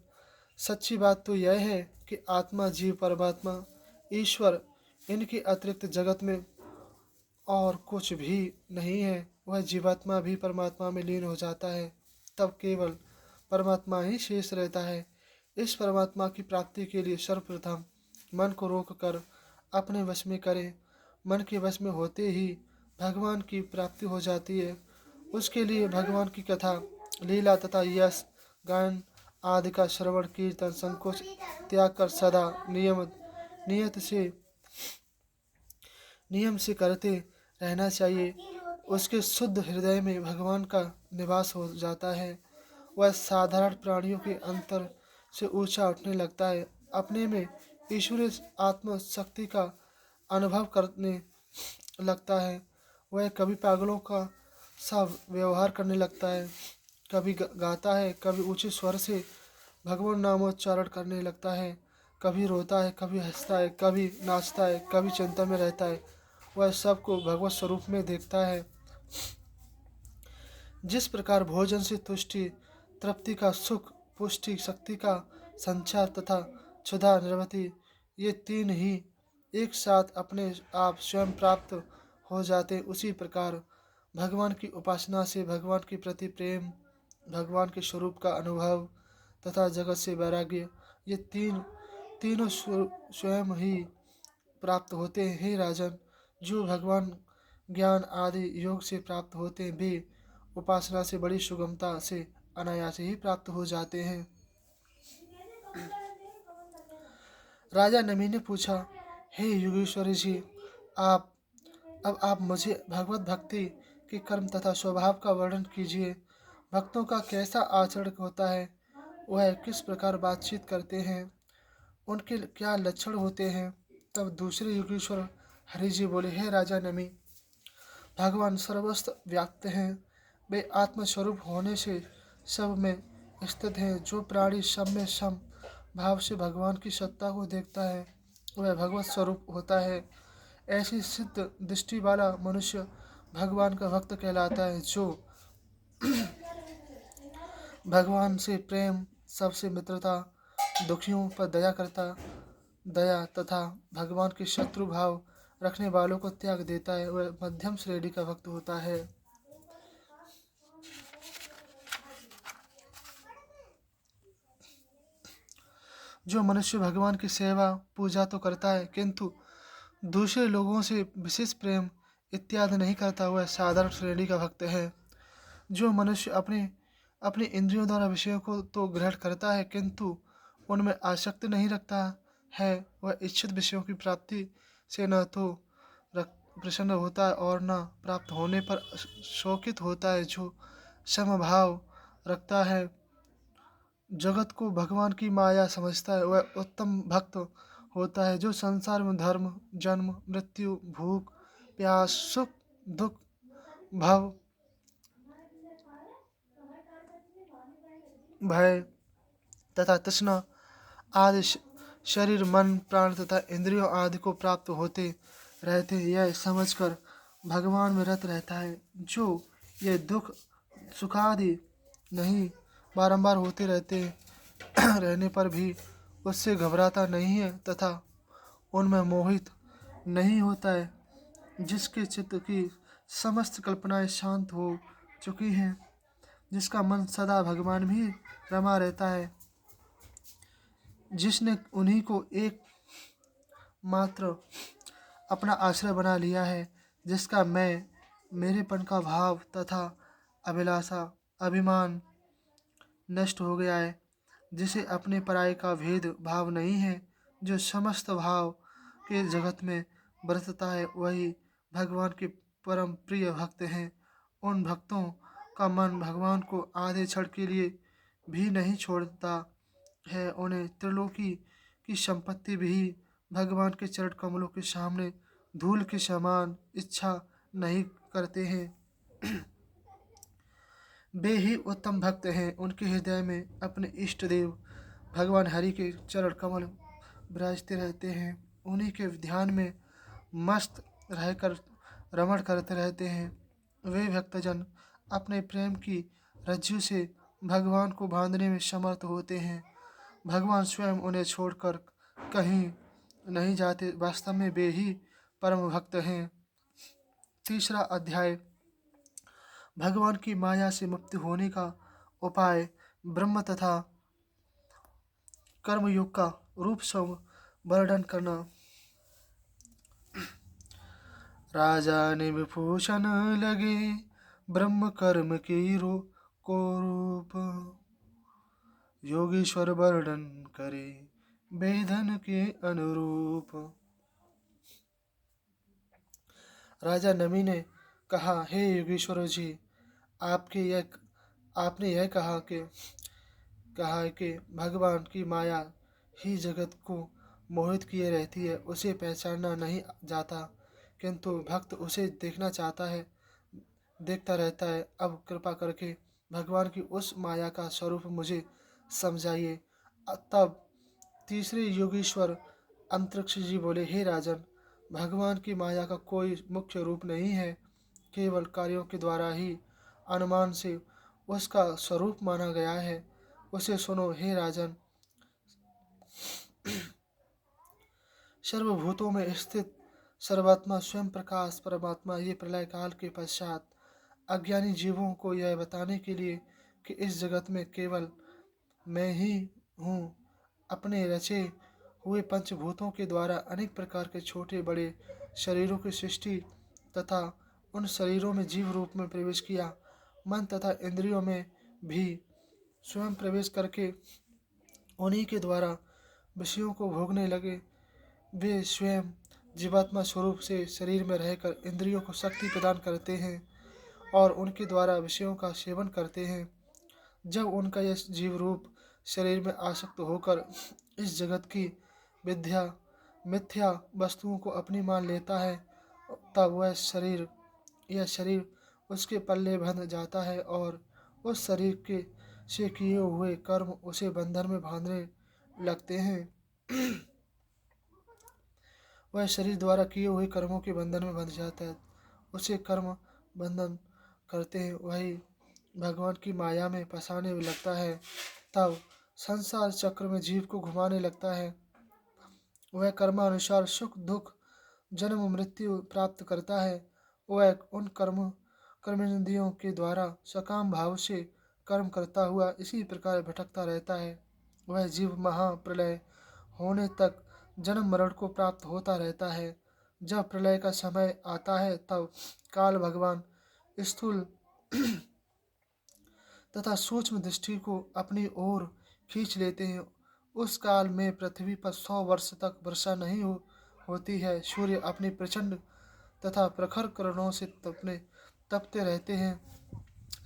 सच्ची बात तो यह है कि आत्मा, जीव, परमात्मा, ईश्वर, इनके अतिरिक्त जगत में और कुछ भी नहीं है। वह जीवात्मा भी परमात्मा में लीन हो जाता है, तब केवल परमात्मा ही शेष रहता है। इस परमात्मा की प्राप्ति के लिए सर्वप्रथम मन को रोक कर अपने वश में करें। मन के वश में होते ही भगवान की प्राप्ति हो जाती है। उसके लिए भगवान की कथा, लीला तथा यश गायन आदि का श्रवण, कीर्तन, संकोच त्याग कर सदा नियम से करते रहना चाहिए। उसके शुद्ध हृदय में भगवान का निवास हो जाता है। वह साधारण प्राणियों के अंतर से ऊंचा उठने लगता है। अपने में ईश्वरीय आत्म शक्ति का अनुभव करने लगता है। वह कभी पागलों का सा व्यवहार करने लगता है, कभी गाता है, कभी ऊंचे स्वर से भगवान नामोच्चारण करने लगता है, कभी रोता है, कभी हंसता है, कभी नाचता है, कभी चिंता में रहता है। वह सबको भगवत स्वरूप में देखता है। जिस प्रकार भोजन से तुष्टि, तृप्ति का सुख, पुष्टि, शक्ति का संचार तथा क्षुधा निवृत्ति, ये तीन ही एक साथ अपने आप स्वयं प्राप्त हो जाते, उसी प्रकार भगवान की उपासना से भगवान के प्रति प्रेम, भगवान के स्वरूप का अनुभव तथा जगत से वैराग्य, ये तीनों स्वयं ही प्राप्त होते हैं। हे राजन, जो भगवान ज्ञान आदि योग से प्राप्त होते हैं वे उपासना से बड़ी सुगमता से अनायास ही प्राप्त हो जाते हैं। राजा नमी ने पूछा, हे योगेश्वरी जी, आप मुझे भगवत भक्ति के कर्म तथा स्वभाव का वर्णन कीजिए। भक्तों का कैसा आचरण होता है, वह किस प्रकार बातचीत करते हैं, उनके क्या लक्षण होते हैं। तब दूसरे योगेश्वर हरि जी बोले, हे राजा नमी, भगवान सर्वस्त्र व्याप्त हैं। वे आत्मस्वरूप होने से सब में स्थित हैं। जो प्राणी सब में सम भाव से भगवान की सत्ता को देखता है वह भगवत स्वरूप होता है। ऐसी सिद्ध दृष्टि वाला मनुष्य भगवान का भक्त कहलाता है। जो भगवान से प्रेम, सबसे मित्रता, दुखियों पर दया तथा भगवान के शत्रु भाव रखने वालों को त्याग देता है, वह मध्यम श्रेणी का भक्त होता है। जो मनुष्य भगवान की सेवा पूजा तो करता है किंतु दूसरे लोगों से विशेष प्रेम इत्यादि नहीं करता, वह साधारण श्रेणी का भक्त है। जो मनुष्य अपने अपनी इंद्रियों द्वारा विषयों को तो ग्रहण करता है, किंतु उनमें आसक्ति नहीं रखता है। वह इच्छित विषयों की प्राप्ति से न तो प्रसन्न होता है और न प्राप्त होने पर शोकित होता है। जो समभाव रखता है, जगत को भगवान की माया समझता है, वह उत्तम भक्त होता है। जो संसार में धर्म, जन्म, मृत्यु, भूख, प्यास, सुख, दुख, भव, भय तथा तृष्णा आदि शरीर, मन, प्राण तथा इंद्रियों आदि को प्राप्त होते रहते हैं, यह समझकर भगवान में रत रहता है। जो ये दुख सुखादि नहीं बारंबार होते रहते रहने पर भी उससे घबराता नहीं है तथा उनमें मोहित नहीं होता है, जिसके चित्त की समस्त कल्पनाएं शांत हो चुकी हैं, जिसका मन सदा भगवान भी रमा रहता है, जिसने उन्हीं को एक मात्र अपना आश्रय बना लिया है, जिसका मैं मेरेपन का भाव तथा अभिलाषा अभिमान नष्ट हो गया है, जिसे अपने पराये का भेद भाव नहीं है, जो समस्त भाव के जगत में बरतता है, वही भगवान के परम प्रिय भक्त हैं। उन भक्तों का मन भगवान को आधे क्षण के लिए भी नहीं छोड़ता है। उन्हें त्रिलोकी की संपत्ति भी भगवान के चरण कमलों के सामने धूल के समान इच्छा नहीं करते हैं। वे ही उत्तम भक्त हैं। उनके हृदय में अपने इष्ट देव भगवान हरि के चरण कमल विराजते रहते हैं। उन्हीं के ध्यान में मस्त रहकर रमण करते रहते हैं। वे भक्तजन अपने प्रेम की रज्जु से भगवान को बांधने में समर्थ होते हैं। भगवान स्वयं उन्हें छोड़कर कहीं नहीं जाते। वास्तव में वे ही परम भक्त हैं। तीसरा अध्याय, भगवान की माया से मुक्ति होने का उपाय, ब्रह्म तथा कर्मयोग का रूप सब वर्णन करना। राजा ने विभूषण लगे ब्रह्म कर्म की को रूप, योगीश्वर वर्णन करे वेदन के अनुरूप। राजा नमी ने कहा, हे योगीश्वर जी, आपने यह कहा है कि भगवान की माया ही जगत को मोहित किए रहती है, उसे पहचानना नहीं जाता, किंतु भक्त उसे देखना चाहता है, देखता रहता है। अब कृपा करके भगवान की उस माया का स्वरूप मुझे समझाइए। तब तीसरे योगीश्वर अंतरिक्ष जी बोले, हे राजन, भगवान की माया का कोई मुख्य रूप नहीं है, केवल कार्यों के द्वारा ही अनुमान से उसका स्वरूप माना गया है। उसे सुनो हे राजन। सर्वभूतों में स्थित सर्वात्मा स्वयं प्रकाश परमात्मा ये प्रलय काल के पश्चात अज्ञानी जीवों को यह बताने के लिए कि इस जगत में केवल मैं ही हूँ, अपने रचे हुए पंचभूतों के द्वारा अनेक प्रकार के छोटे बड़े शरीरों की सृष्टि तथा उन शरीरों में जीव रूप में प्रवेश किया। मन तथा इंद्रियों में भी स्वयं प्रवेश करके उन्हीं के द्वारा विषयों को भोगने लगे। वे स्वयं जीवात्मा स्वरूप से शरीर में रहकर इंद्रियों को शक्ति प्रदान करते हैं और उनके द्वारा विषयों का सेवन करते हैं। जब उनका यह जीव रूप शरीर में आसक्त होकर इस जगत की विद्या मिथ्या वस्तुओं को अपनी मान लेता है, तब यह शरीर उसके पल्ले बंध जाता है और उस शरीर के से किए हुए कर्म उसे बंधन में बांधने लगते हैं। वह शरीर द्वारा किए हुए कर्मों के बंधन में बंध जाता है, उसे कर्म बंधन करते हैं, वही भगवान की माया में फंसाने लगता है। तब संसार चक्र में जीव को घुमाने लगता है। वह कर्मानुसार सुख दुख जन्म मृत्यु प्राप्त करता है। वह उन कर्मेंद्रियों के द्वारा सकाम भाव से कर्म करता हुआ इसी प्रकार भटकता रहता है। वह जीव महाप्रलय होने तक जन्म मरण को प्राप्त होता रहता है। जब प्रलय का समय आता है, तब काल भगवान स्थूल तथा सूक्ष्म दृष्टि को अपनी ओर खींच लेते हैं। उस काल में पृथ्वी पर 100 वर्ष तक वर्षा नहीं होती है। सूर्य अपनी प्रचंड तथा प्रखर किरणों से तपते रहते हैं।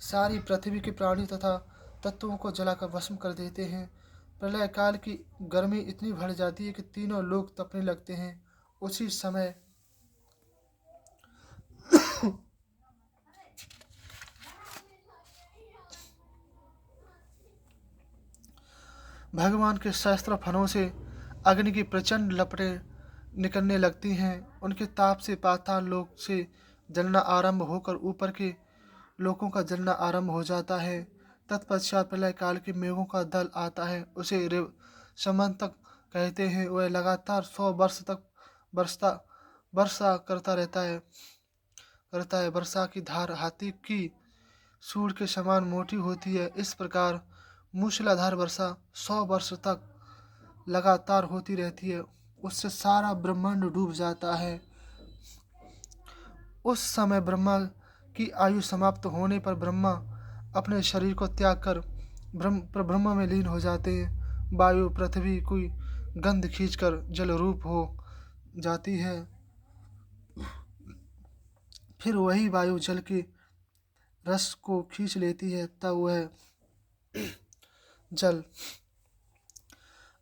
सारी पृथ्वी के प्राणी तथा तत्वों को जलाकर भस्म कर देते हैं। प्रलय काल की गर्मी इतनी बढ़ जाती है कि तीनों लोग तपने लगते हैं। उसी समय भगवान के शस्त्र फनों से अग्नि की प्रचंड लपटें निकलने लगती हैं। उनके ताप से पाताल लोक से जलना आरंभ होकर ऊपर के लोगों का जलना आरंभ हो जाता है। तत्पश्चात प्रलय काल के मेघों का दल आता है। उसे समंतक कहते हैं। वह लगातार 100 वर्ष तक वर्षा करता है। वर्षा की धार हाथी की सूंड के समान मोटी होती है। इस प्रकार मूसलाधार वर्षा 100 वर्ष तक लगातार होती रहती है। उससे सारा ब्रह्मांड डूब जाता है। उस समय ब्रह्मा की आयु समाप्त होने पर ब्रह्मा अपने शरीर को त्याग कर ब्रह्म में लीन हो जाते हैं। वायु पृथ्वी की गंध खींचकर जल रूप हो जाती है। फिर वही वायु जल के रस को खींच लेती है। तब वह जल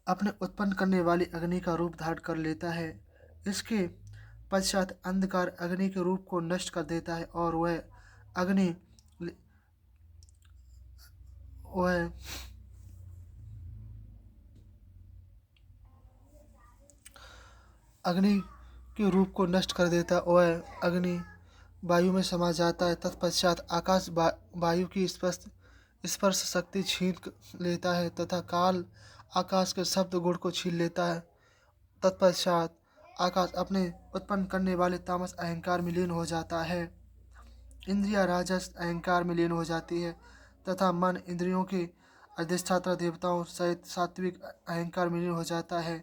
अपने उत्पन्न करने वाली अग्नि का रूप धारण कर लेता है। इसके पश्चात अंधकार अग्नि के रूप को नष्ट कर देता है और अग्नि वह अग्नि के रूप को नष्ट कर देता है। वह अग्नि वायु में समा जाता है। तत्पश्चात आकाश वायु की स्पर्श शक्ति छीन लेता है तथा काल आकाश के शब्द गुण को छीन लेता है। तत्पश्चात आकाश अपने उत्पन्न करने वाले तामस अहंकार में लीन हो जाता है। इंद्रिया राजस अहंकार में लीन हो जाती है तथा मन इंद्रियों के अधिष्ठाता देवताओं सहित सात्विक अहंकार में लीन हो जाता है।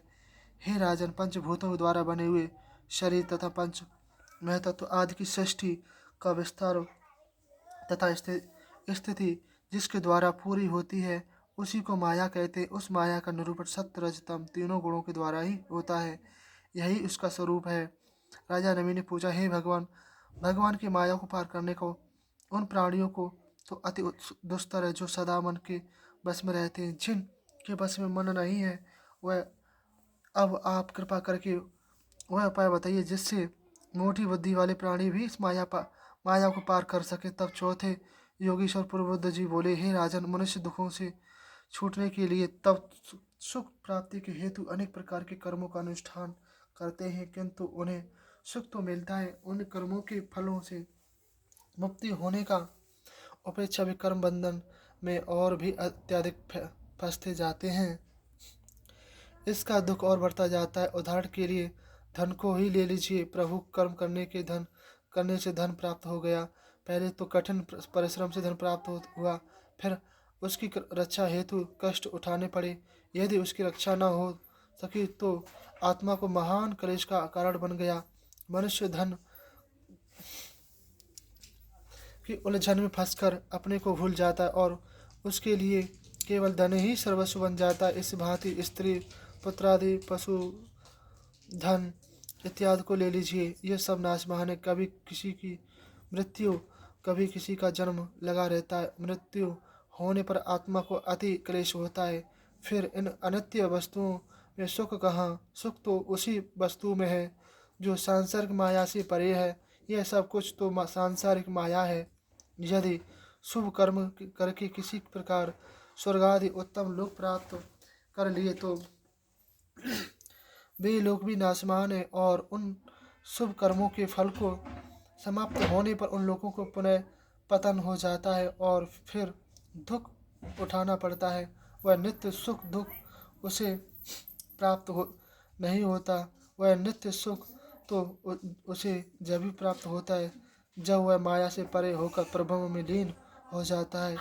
हे राजन, पंचभूतों द्वारा बने हुए शरीर तथा पंच महतत्व आदि की सृष्टि का विस्तार तथा स्थिति जिसके द्वारा पूरी होती है उसी को माया कहते हैं। उस माया का निरूपण सत्य रज तम तीनों गुणों के द्वारा ही होता है। यही उसका स्वरूप है। राजा नमी ने पूछा, हे भगवान, भगवान की माया को पार करने को उन प्राणियों को तो अति दुस्तर है जो सदा मन के बस में रहते हैं। जिन के बस में मन नहीं है वह अब आप कृपा करके वह उपाय बताइए जिससे मोटी बुद्धि वाले प्राणी भी इस माया को पार कर सके। तब चौथे योगीश्वर प्रबुद्ध जी बोले, हे राजन, मनुष्य दुखों से छूटने के लिए तब सुख प्राप्ति के हेतु अनेक प्रकार के कर्मों का अनुष्ठान करते हैं, किंतु उन्हें सुख तो मिलता है, उन कर्मों के फलों से मुक्ति होने का अपेक्षा भी कर्म बंधन में और भी अत्यधिक फंसते जाते हैं। इसका दुख और बढ़ता जाता है। उदाहरण के लिए धन को ही ले लीजिए। प्रभु कर्म करने से धन प्राप्त हो गया। पहले तो कठिन परिश्रम से धन प्राप्त हुआ, फिर उसकी रक्षा हेतु कष्ट उठाने पड़े। यदि उसकी रक्षा न हो सकी तो आत्मा को महान क्लेश का कारण बन गया। मनुष्य धन की उलझन में फंसकर अपने को भूल जाता है और उसके लिए केवल धन ही सर्वस्व बन जाता है। इस भांति स्त्री, पुत्रादि, पशु, धन इत्यादि को ले लीजिए। ये सब नाशवान है। कभी किसी की मृत्यु, कभी किसी का जन्म लगा रहता है। मृत्यु होने पर आत्मा को अति क्लेश होता है। फिर इन अनित्य वस्तुओं में सुख कहाँ? सुख तो उसी वस्तु में है जो सांसारिक माया से परे है। यह सब कुछ तो सांसारिक माया है। यदि शुभ कर्म करके किसी प्रकार स्वर्ग आदि उत्तम लोक प्राप्त कर लिए तो वे लोग भी नाशवान है और उन शुभ कर्मों के फल को समाप्त होने पर उन लोगों को पुनः पतन हो जाता है और फिर दुख उठाना पड़ता है। वह नित्य सुख दुख उसे प्राप्त नहीं होता। वह नित्य सुख तो उसे जब भी प्राप्त होता है जब वह माया से परे होकर प्रभु में लीन हो जाता है।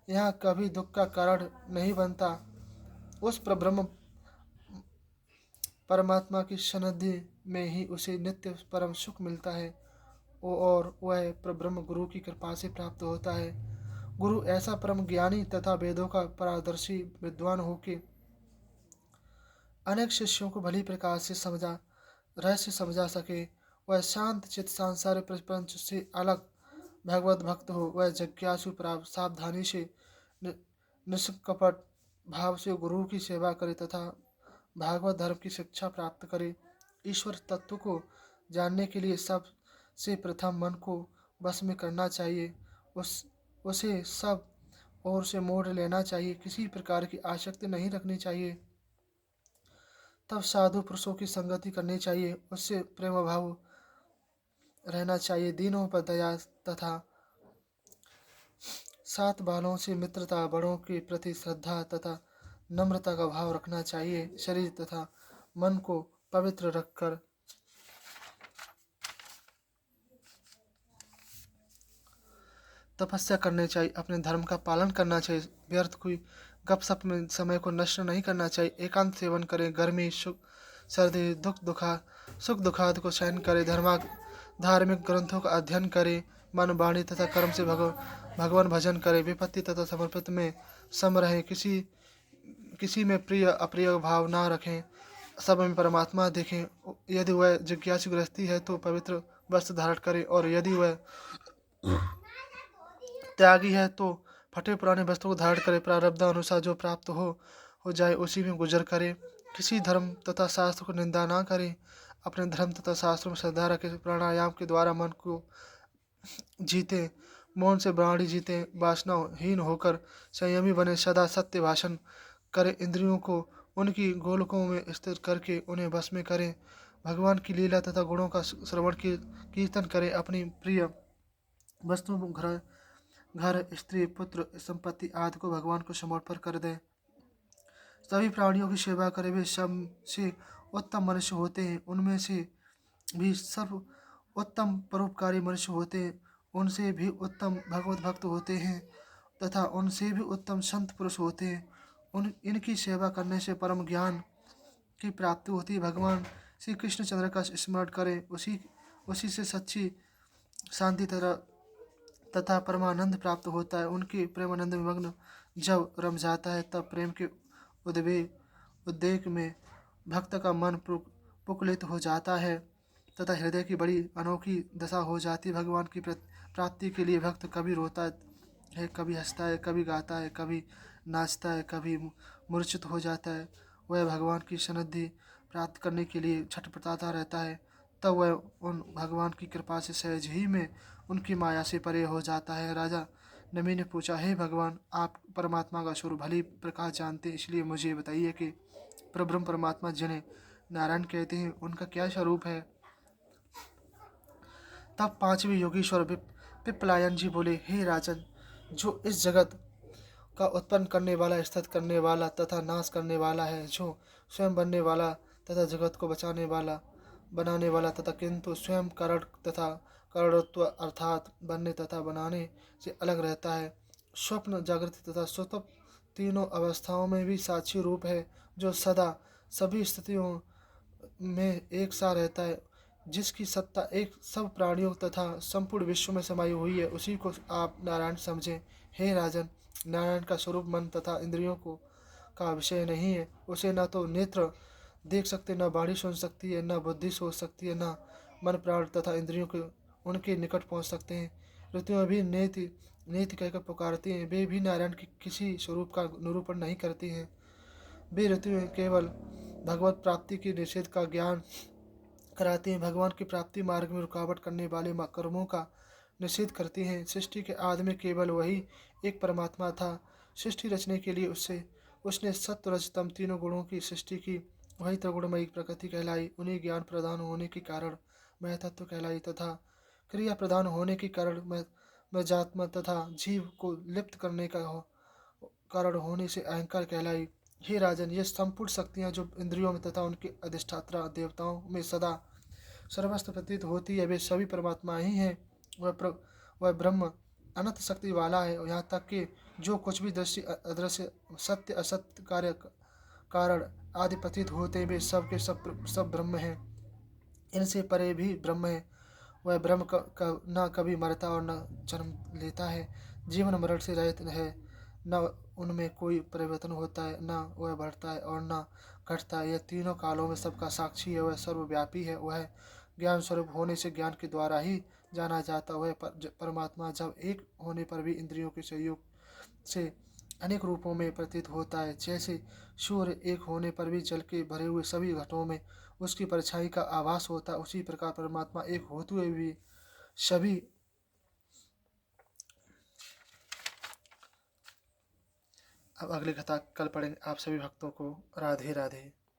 यहाँ कभी दुख का कारण नहीं बनता। उस ब्रह्म परमात्मा की सन्निधि में ही उसे नित्य परम सुख मिलता है और वह ब्रह्म गुरु की कृपा से प्राप्त होता है। गुरु ऐसा परम ज्ञानी तथा वेदों का पारदर्शी विद्वान हो के अनेक शिष्यों को भली प्रकार से रहस्य समझा सके। वह शांत चित्त सांसारिक प्रपंच से अलग भगवत भक्त हो। वह जिज्ञासु सावधानी से निष्कपट भाव से गुरु की सेवा करे तथा भागवत धर्म की शिक्षा प्राप्त करे। ईश्वर तत्व को जानने के लिए सबसे प्रथम मन को बस में करना चाहिए। उसे सब ओर से मोड़ लेना चाहिए। किसी प्रकार की आसक्ति नहीं रखनी चाहिए। तब साधु पुरुषों की संगति करनी चाहिए। उससे प्रेम भाव रहना चाहिए। दीनों पर दया तथा सात बालों से मित्रता, बड़ों के प्रति श्रद्धा तथा नम्रता का भाव रखना चाहिए। शरीर तथा मन को पवित्र रखकर तपस्या करनी चाहिए। अपने धर्म का पालन करना चाहिए। व्यर्थ कोई गपशप में समय को नष्ट नहीं करना चाहिए। एकांत सेवन करें। गर्मी, सुख, सर्दी, सुख दुखाद को सहन करें। धार्मिक ग्रंथों का अध्ययन करें। मन, वाणी तथा कर्म से भगवान भजन करें। विपत्ति तथा समर्पित में सम रहें। किसी में प्रिय अप्रिय भाव ना रखें। सब में परमात्मा देखें। यदि वह जिज्ञासु गृहस्थी है तो पवित्र वस्त्र धारण करे, और यदि वह त्यागी है तो फटे पुराने वस्त्रों को धारण करे। प्रारब्ध अनुसार जो प्राप्त हो जाए उसी में गुजर करे। किसी धर्म तथा शास्त्र को निंदा ना करे। अपने धर्म तथा शास्त्रों में श्रद्धा रखे। प्राणायाम के द्वारा मन को जीते। मौन से वाणी जीते। वासनाहीन होकर संयमी बने। सदा सत्य भाषण करे। इंद्रियों को उनकी गोलकों में स्थिर करके उन्हें बस में करें। भगवान की लीला तथा गुणों का श्रवण कीर्तन करें। अपनी प्रिय वस्तुओं, घर, स्त्री, पुत्र, संपत्ति आदि को भगवान को समर्पण कर दें। सभी प्राणियों की सेवा करें। वे सबसे उत्तम मनुष्य होते हैं। उनमें से भी सर्व उत्तम परोपकारी मनुष्य होते हैं। उनसे भी उत्तम भगवत भक्त होते हैं तथा उनसे भी उत्तम संत पुरुष होते हैं। इनकी सेवा करने से परम ज्ञान की प्राप्ति होती है। भगवान श्री कृष्णचंद्र का स्मरण करें। उसी से सच्ची शांति तथा परमानंद प्राप्त होता है। उनके प्रेमानंद में मग्न जब रम जाता है तब प्रेम के उद्वेग में भक्त का मन पुलकित हो जाता है तथा हृदय की बड़ी अनोखी दशा हो जाती है। भगवान की प्राप्ति के लिए भक्त कभी रोता है, कभी हंसता है, कभी गाता है, कभी नाचता है, कभी मूर्छित हो जाता है। वह भगवान की सन्निधि प्राप्त करने के लिए छटपटाता रहता है। तब वह उन भगवान की कृपा से सहज ही में उनकी माया से परे हो जाता है। राजा नमी ने पूछा, हे भगवान, आप परमात्मा का स्वरूप भली प्रकार जानते, इसलिए मुझे बताइए कि परब्रह्म परमात्मा जिन्हें नारायण कहते हैं उनका क्या स्वरूप है। तब पांचवें योगीश्वर पिपलायन जी बोले, हे राजन, जो इस जगत का उत्पन्न करने वाला, स्थित करने वाला तथा नाश करने वाला है, जो स्वयं बनने वाला तथा जगत को बनाने वाला तथा किंतु स्वयं कारण तथा कारणत्व अर्थात बनने तथा बनाने से अलग रहता है, स्वप्न, जागृति तथा सुषुप्त तीनों अवस्थाओं में भी साक्षी रूप है, जो सदा सभी स्थितियों में एक सा रहता है, जिसकी सत्ता एक सब प्राणियों तथा संपूर्ण विश्व में समाई हुई है, उसी को आप नारायण समझें। हे राजन, नारायण का स्वरूप मन तथा इंद्रियों का विषय नहीं है। उसे न तो नेत्र देख सकते, न वाणी सुन सकती है, न बुद्धि सोच सकती है, न मन प्राण तथा इंद्रियों के उनके निकट पहुंच सकते हैं। ऋतुएं भी नेति नेति कहकर पुकारती हैं। वे भी नारायण के किसी स्वरूप का निरूपण नहीं करती हैं। वे ऋतुएं केवल भगवत प्राप्ति की निषेध का ज्ञान कराती हैं। भगवान की प्राप्ति मार्ग में रुकावट करने वाले कर्मों का निषेध करती हैं। सृष्टि के आदि में केवल वही एक परमात्मा था। सृष्टि रचने के लिए उसने सत्व रज तम तीनों गुणों की सृष्टि की। वही त्रिगुणमयी प्रकृति कहलाई। उन्हें ज्ञान प्रदान होने के कारण मैं तत्व कहलाई तथा क्रिया प्रदान होने के कारण मैं जात्मा तथा जीव को लिप्त करने का कारण होने से अहंकार कहलाई। हे राजन, ये संपूर्ण शक्तियाँ जो इंद्रियों में तथा उनके अधिष्ठात्रा देवताओं में सदा सर्वस्त्र प्रतीत होती है, वे सभी परमात्मा ही हैं। वह ब्रह्म अनंत शक्ति वाला है। यहाँ तक कि जो कुछ भी दृश्य अदृश्य, सत्य असत्य, कार्य कारण आदि प्रतीत होते हैं, वे सब के सब ब्रह्म हैं। इनसे परे भी ब्रह्म है। वह ब्रह्म न कभी मरता और न जन्म लेता है। जीवन मरण से रहित है, न उनमें कोई परिवर्तन होता है, न वह बढ़ता है और न घटता है। यह तीनों कालों में सबका साक्षी है, वह सर्वव्यापी है, वह ज्ञान स्वरूप होने से ज्ञान के द्वारा ही जाना जाता है। वह परमात्मा जब एक होने पर भी इंद्रियों के सहयोग से अनेक रूपों में प्रतीत होता है। जैसे सूर्य एक होने पर भी जल के भरे हुए सभी घटों में उसकी परछाई का आभास होता है, उसी प्रकार परमात्मा एक होते हुए भी सभी। अब अगली कथा कल पढ़ेंगे। आप सभी भक्तों को राधे राधे।